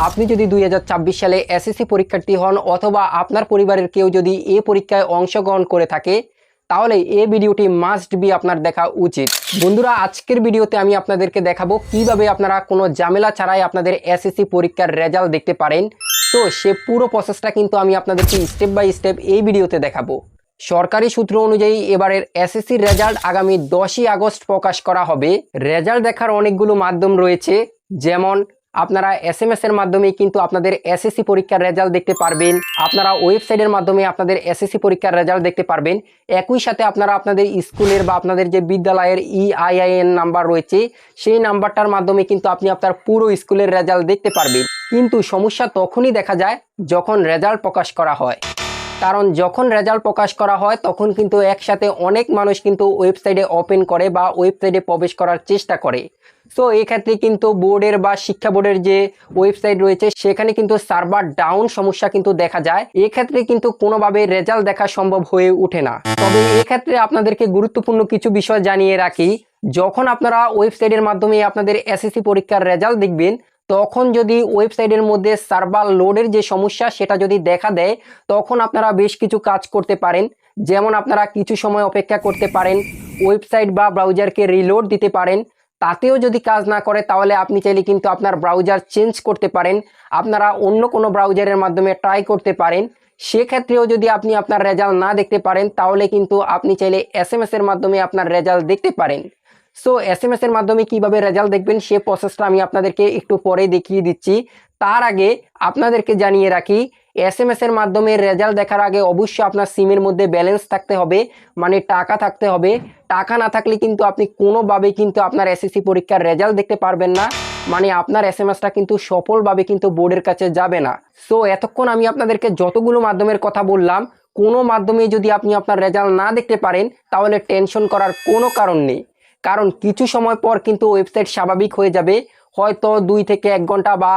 আপনি যদি 2024 সালে এসএসসি পরীক্ষার্থী হন অথবা আপনার পরিবারের কেউ যদি এই পরীক্ষায় অংশগ্রহণ করে থাকে তাহলে এই ভিডিওটি মাস্ট বি আপনার দেখা উচিত। বন্ধুরা, আজকের ভিডিওতে আমি আপনাদেরকে দেখাবো কিভাবে আপনারা কোনো ঝামেলা ছাড়াই আপনাদের এসএসসি পরীক্ষার রেজাল্ট দেখতে পারেন। তো সে পুরো প্রসেসটা কিন্তু আমি আপনাদেরকে স্টেপ বাই স্টেপ এই ভিডিওতে দেখাবো। সরকারি সূত্র অনুযায়ী এবারের এসএসসির রেজাল্ট আগামী 10ই আগস্ট প্রকাশ করা হবে। রেজাল্ট দেখার অনেকগুলো মাধ্যম রয়েছে, যেমন আপনারা এসএমএস এর মাধ্যমে কিন্তু আপনাদের এসএসসি পরীক্ষার রেজাল্ট দেখতে পারবেন, আপনারা ওয়েবসাইটের মাধ্যমে আপনাদের এসএসসি পরীক্ষার রেজাল্ট দেখতে পারবেন। একই সাথে আপনারা আপনাদের স্কুলের বা আপনাদের যে বিদ্যালয়ের EIN নাম্বার রয়েছে সেই নাম্বারটার মাধ্যমে কিন্তু আপনি আপনার পুরো স্কুলের রেজাল্ট দেখতে পারবেন। কিন্তু সমস্যা তখনই দেখা যায় যখন রেজাল্ট প্রকাশ করা হয়, কারণ যখন রেজাল্ট প্রকাশ করা হয় তখন কিন্তু একসাথে অনেক মানুষ কিন্তু ওয়েবসাইটে ওপেন করে বা ওয়েবসাইটে প্রবেশ করার চেষ্টা করে। সো এক্ষেত্রে কিন্তু বোর্ডের বা শিক্ষা বোর্ডের যে ওয়েবসাইট রয়েছে সেখানে কিন্তু সার্ভার ডাউন সমস্যা কিন্তু দেখা যায়। এক্ষেত্রে কিন্তু কোনোভাবে রেজাল্ট দেখা সম্ভব হয়ে ওঠে না। তবে এক্ষেত্রে আপনাদেরকে গুরুত্বপূর্ণ কিছু বিষয় জানিয়ে রাখি, যখন আপনারা ওয়েবসাইটের মাধ্যমে আপনাদের এসএসসি পরীক্ষার রেজাল্ট দেখবেন তখন যদি ওয়েবসাইটের মধ্যে সার্ভার লোডের যে সমস্যা সেটা যদি দেখা দেয় তখন আপনারা বেশ কিছু কাজ করতে পারেন। যেমন আপনারা কিছু সময় অপেক্ষা করতে পারেন, ওয়েবসাইট বা ব্রাউজারকে রিলোড দিতে পারেন। তাতেও যদি কাজ না করে তাহলে আপনি চাইলে কিন্তু আপনার ব্রাউজার চেঞ্জ করতে পারেন, আপনারা অন্য কোনো ব্রাউজারের মাধ্যমে ট্রাই করতে পারেন। সেক্ষেত্রেও যদি আপনি আপনার রেজাল্ট না দেখতে পারেন তাহলে কিন্তু আপনি চাইলে এসএমএস এর মাধ্যমে আপনার রেজাল্ট দেখতে পারেন। সো এসএমএস এর মাধ্যমে কিভাবে রেজাল্ট দেখবেন সে প্রসেসটা আমি আপনাদেরকে একটু পরে দেখিয়ে দিচ্ছি। তার আগে আপনাদেরকে জানিয়ে রাখি, এসএমএস এর মাধ্যমে রেজাল্ট দেখার আগে অবশ্যই আপনার সিমের মধ্যে ব্যালেন্স থাকতে হবে, মানে টাকা থাকতে হবে। টাকা না থাকলে কিন্তু আপনি কোনোভাবেই কিন্তু আপনার এসএসসি পরীক্ষার রেজাল্ট দেখতে পারবেন না, মানে আপনার এসএমএসটা কিন্তু সফলভাবে কিন্তু বোর্ডের কাছে যাবে না। সো এতক্ষণ আমি আপনাদেরকে যতগুলো মাধ্যমের কথা বললাম, কোনো মাধ্যমে যদি আপনি আপনার রেজাল্ট না দেখতে পারেন তাহলে টেনশন করার কোনো কারণ নেই, কারণ কিছু সময় পর কিন্তু ওয়েবসাইট স্বাভাবিক হয়ে যাবে। হয়তো 2 থেকে 1 ঘন্টা বা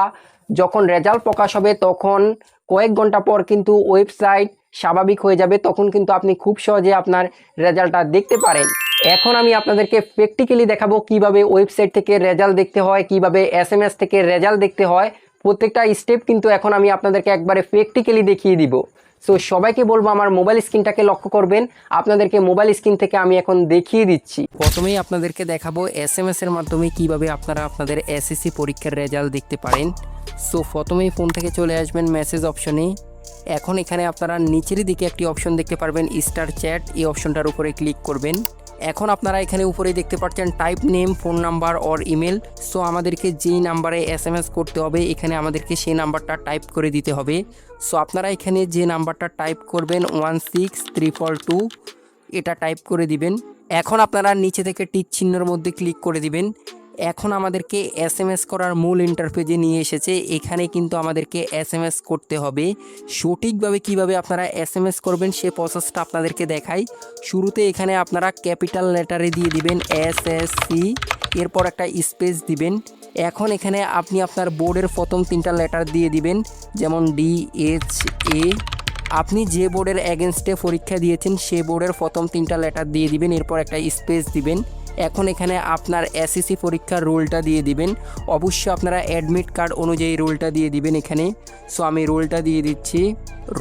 যখন রেজাল্ট প্রকাশ হবে তখন কয়েক ঘন্টা পর কিন্তু ওয়েবসাইট স্বাভাবিক হয়ে যাবে, তখন কিন্তু আপনি খুব সহজে আপনার রেজাল্টটা দেখতে পারেন। এখন আমি আপনাদেরকে প্র্যাকটিক্যালি দেখাবো কিভাবে ওয়েবসাইট থেকে রেজাল্ট দেখতে হয়, কিভাবে এসএমএস থেকে রেজাল্ট দেখতে হয়। প্রত্যেকটা স্টেপ কিন্তু এখন আমি আপনাদেরকে একবারে প্র্যাকটিক্যালি দেখিয়ে দিব। সো সবাইকে বলবো আমার মোবাইল স্ক্রিনটাকে লক্ষ্য করবেন, আপনাদেরকে মোবাইল স্ক্রিন থেকে আমি এখন দেখিয়ে দিচ্ছি। প্রথমেই আপনাদেরকে দেখাবো এসএমএস এর মাধ্যমে কিভাবে আপনারা আপনাদের এসএসসি পরীক্ষার রেজাল্ট দেখতে পারেন। সো প্রথমেই ফোন থেকে চলে আসবেন মেসেজ অপশনে। এখন এখানে আপনারা নিচের দিকে একটি অপশন দেখতে পারবেন স্টার চ্যাট, এই অপশনটার উপরে ক্লিক করবেন। এখন আপনারা এখানে উপরে দেখতে পাচ্ছেন type name, phone number or email. So আমাদেরকে যেই নাম্বারে এসএমএস করতে হবে এখানে আমাদেরকে সেই নাম্বারটা টাইপ করে দিতে হবে। সো আপনারা এখানে যে নাম্বারটা টাইপ করবেন 16342 এটা টাইপ করে দিবেন। এখন আপনারা নিচে থেকে টিক চিহ্নের মধ্যে ক্লিক করে দিবেন। এখন আমাদেরকে এসএমএস করার মূল ইন্টারফেসে নিয়ে এসেছে, এখানে কিন্তু আমাদেরকে এসএমএস করতে হবে। সঠিকভাবে কিভাবে আপনারা এসএমএস করবেন সে প্রসেসটা আপনাদেরকে দেখাই। শুরুতে এখানে আপনারা ক্যাপিটাল লেটারে দিয়ে দিবেন SSC, এরপর একটা স্পেস দিবেন। এখন এখানে আপনি আপনার বোর্ডের প্রথম 3টা লেটার দিয়ে দিবেন, যেমন DHA। আপনি যে বোর্ডের এগেনস্টে পরীক্ষা দিয়েছেন সে বোর্ডের প্রথম 3টা লেটার দিয়ে দিবেন, এরপর একটা স্পেস দিবেন। এখন এখানে আপনার এসএসসি পরীক্ষার রোলটা দিয়ে দিবেন। অবশ্যই আপনারা অ্যাডমিট কার্ড অনুযায়ী রোলটা দিয়ে দিবেন এখানে। সো আমি রোলটা দিয়ে দিচ্ছি।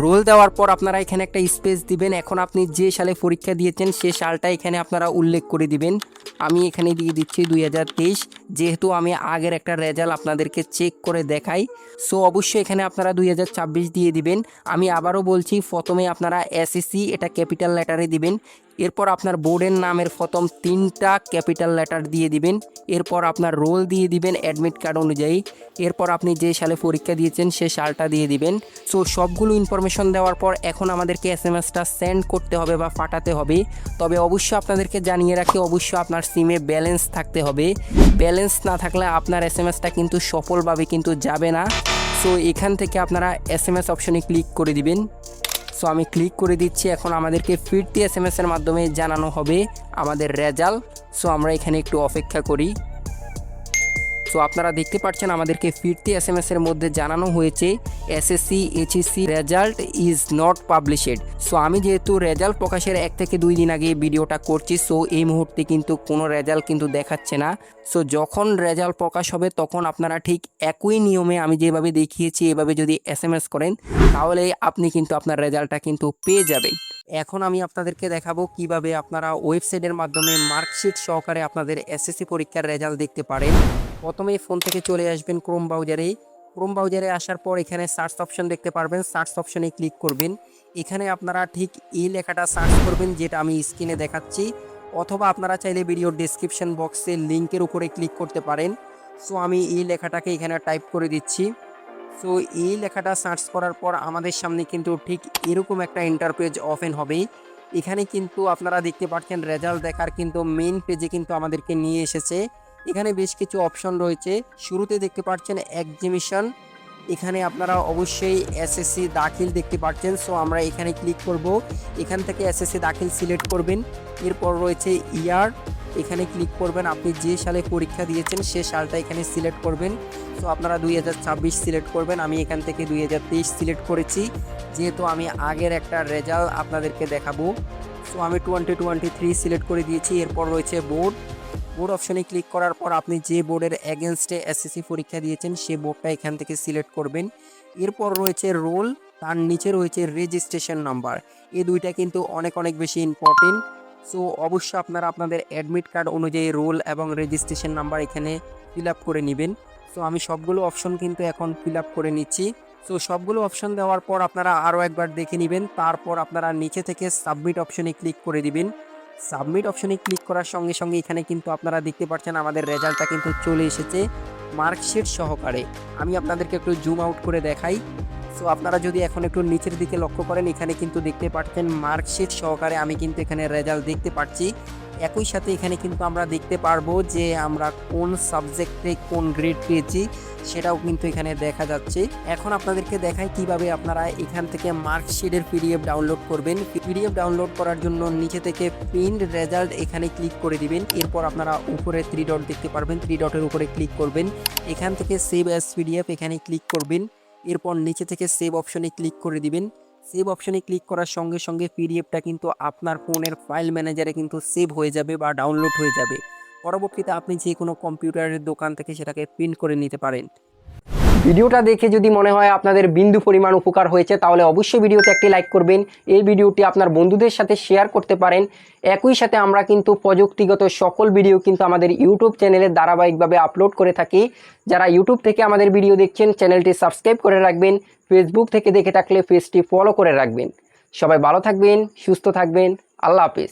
রোল দেওয়ার পর আপনারা এখানে একটা স্পেস দিবেন। এখন আপনি যে সালে পরীক্ষা দিয়েছেন সে সালটা এখানে আপনারা উল্লেখ করে দিবেন। আমি এখানে দিয়ে দিচ্ছি 2023, যেহেতু আমি আগের একটা রেজাল্ট আপনাদেরকে চেক করে দেখাই। সো অবশ্যই এখানে আপনারা 2024 দিয়ে দিবেন। আমি আবারও বলছি, প্রথমে আপনারা এসএসসি এটা ক্যাপিটাল লেটারে দিবেন, এরপর আপনার বোর্ডের নামের প্রথম 3টা ক্যাপিটাল লেটার দিয়ে দিবেন, এরপর আপনার রোল দিয়ে দিবেন অ্যাডমিট কার্ড অনুযায়ী, এরপর আপনি যে সালে পরীক্ষা দিয়েছেন সে সালটা দিয়ে দিবেন। সো সবগুলো ইনফরমেশন দেওয়ার পর এখন আমাদেরকে এসএমএসটা সেন্ড করতে হবে বা পাঠাতে হবে। তবে অবশ্যই আপনাদেরকে জানিয়ে রাখি, অবশ্যই আপনার সিমে ব্যালেন্স থাকতে হবে। ব্যালেন্স না থাকলে আপনার এসএমএসটা কিন্তু সফলভাবে কিন্তু যাবে না। সো এখান থেকে আপনারা এসএমএস অপশনে ক্লিক করে দিবেন। সো আমি ক্লিক করে দিচ্ছি। এখন আমাদেরকে ফিরতি এসএমএস এর মাধ্যমে জানানো হবে আমাদের রেজাল্ট। সো আমরা এখানে একটু অপেক্ষা করি। সো আপনারা দেখতে পাচ্ছেন আমাদেরকে ফিরতি এসএমএসের মধ্যে জানানো হয়েছে SSC HSC result is not published. So আমি যেহেতু রেজাল্ট প্রকাশের 1 থেকে 2 দিন আগে ভিডিওটা করছি, সো এই মুহূর্তে কিন্তু কোনো রেজাল্ট কিন্তু দেখাচ্ছে না। সো যখন রেজাল্ট প্রকাশ হবে তখন আপনারা ঠিক একই নিয়মে আমি যেভাবে দেখিয়েছি এভাবে যদি এসএমএস করেন তাহলে আপনি কিন্তু আপনার রেজাল্টটা কিন্তু পেয়ে যাবেন। এখন আমি আপনাদেরকে দেখাবো কিভাবে আপনারা ওয়েবসাইটের মাধ্যমে মার্কশিট সহকারে আপনাদের এসএসসি পরীক্ষার রেজাল্ট দেখতে পারেন। প্রথমে ফোন থেকে চলে আসবেন ক্রোম ব্রাউজারে আসার পর এখানে সার্চ অপশন দেখতে পারবেন, সার্চ অপশনে ক্লিক করবেন। এখানে আপনারা ঠিক এই লেখাটা সার্চ করবেন যেটা আমি স্ক্রিনে দেখাচ্ছি, অথবা আপনারা চাইলে ভিডিওর ডেসক্রিপশন বক্সে লিঙ্কের উপরে ক্লিক করতে পারেন। সো আমি এই লেখাটাকে এখানে টাইপ করে দিচ্ছি। সো এই লেখাটা সার্চ করার পর আমাদের সামনে কিন্তু ঠিক এরকম একটা ইন্টারপেজ ওপেন হবে। এখানে কিন্তু আপনারা দেখতে পাচ্ছেন রেজাল্ট দেখার কিন্তু মেইন পেজে কিন্তু আমাদেরকে নিয়ে এসেছে। এখানে বেশ কিছু অপশন রয়েছে। শুরুতে দেখতে পাচ্ছেন এক্সামিশন, এখানে আপনারা অবশ্যই এসএসসি দাখিল দেখতে পাচ্ছেন। সো আমরা এখানে ক্লিক করব, এখান থেকে এসএসসি দাখিল সিলেক্ট করবেন। এরপর রয়েছে ইয়ার, এখানে ক্লিক করবেন, আপনি যে সালে পরীক্ষা দিয়েছেন সে সালটা এখানে সিলেক্ট করবেন। সো আপনারা 2026 সিলেক্ট করবেন, আমি এখান থেকে 2023 সিলেক্ট করেছি যেহেতু আমি আগের একটা রেজাল্ট আপনাদেরকে দেখাবো। সো আমি 2023 সিলেক্ট করে দিয়েছি। এরপর রয়েছে বোর্ড অপশনে ক্লিক করার পর আপনি যে বোর্ডের এগেনস্টে এসএসসি পরীক্ষা দিয়েছেন সে বোর্ডটা এখান থেকে সিলেক্ট করবেন। এরপর রয়েছে রোল, তার নিচে রয়েছে রেজিস্ট্রেশন নাম্বার। এই দুইটা কিন্তু অনেক বেশি ইম্পর্টেন্ট। সো অবশ্যই আপনারা আপনাদের অ্যাডমিট কার্ড অনুযায়ী রোল এবং রেজিস্ট্রেশন নাম্বার এখানে ফিল আপ করে নেবেন। সো আমি সবগুলো অপশন কিন্তু এখন ফিল আপ করে নিচ্ছি। সো সবগুলো অপশন দেওয়ার পর আপনারা আরও একবার দেখে নেবেন, তারপর আপনারা নিচে থেকে সাবমিট অপশনে ক্লিক করে দিবেন। সাবমিট অপশনে ক্লিক করার সঙ্গে সঙ্গে এখানে কিন্তু আপনারা দেখতে পাচ্ছেন আমাদের রেজাল্টটা কিন্তু চলে এসেছে মার্কশিট সহকারে। আমি আপনাদেরকে একটু জুম আউট করে দেখাই। সো আপনারা যদি এখন একটু নিচের দিকে লক্ষ্য করেন এখানে কিন্তু দেখতে পাচ্ছেন মার্কশিট সহকারে আমি কিন্তু এখানে রেজাল্ট দেখতে পাচ্ছি। একই সাথে এখানে কিন্তু আমরা দেখতে পারবো যে আমরা কোন সাবজেক্টে কোন গ্রেড পেয়েছি সেটাও কিন্তু এখানে দেখা যাচ্ছে। এখন আপনাদেরকে দেখাই কিভাবে আপনারা এখান থেকে মার্কশিটের পিডিএফ ডাউনলোড করবেন। পিডিএফ ডাউনলোড করার জন্য নিচে থেকে প্রিন্ট রেজাল্ট এখানে ক্লিক করে দিবেন। এরপর আপনারা উপরে 3 ডট দেখতে পারবেন, 3 ডটের উপরে ক্লিক করবেন। এখান থেকে সেভ অ্যাজ পিডিএফ এখানে ক্লিক করবেন। এরপর নিচে থেকে সেভ অপশনে ক্লিক করে দিবেন। সেভ অপশনে ক্লিক করার সঙ্গে সঙ্গে পিডিএফটা কিন্তু আপনার ফোনের ফাইল ম্যানেজারে কিন্তু সেভ হয়ে যাবে বা ডাউনলোড হয়ে যাবে। পরবর্তীতে আপনি যে কোনো কম্পিউটারের দোকান থেকে সেটাকে প্রিন্ট করে নিতে পারেন। ভিডিওটা দেখে যদি মনে হয় আপনাদের বিন্দু পরিমাণ উপকার হয়েছে তাহলে অবশ্যই ভিডিওতে একটি লাইক করবেন। এই ভিডিওটি আপনার বন্ধুদের সাথে শেয়ার করতে পারেন। একই সাথে আমরা কিন্তু প্রযুক্তিগত সকল ভিডিও কিন্তু আমাদের ইউটিউব চ্যানেলে ধারাবাহিকভাবে আপলোড করে থাকি। যারা ইউটিউব থেকে আমাদের ভিডিও দেখছেন চ্যানেলটি সাবস্ক্রাইব করে রাখবেন, ফেসবুক থেকে দেখে থাকলে পেজটি ফলো করে রাখবেন। সবাই ভালো থাকবেন, সুস্থ থাকবেন, আল্লাহ হাফেজ।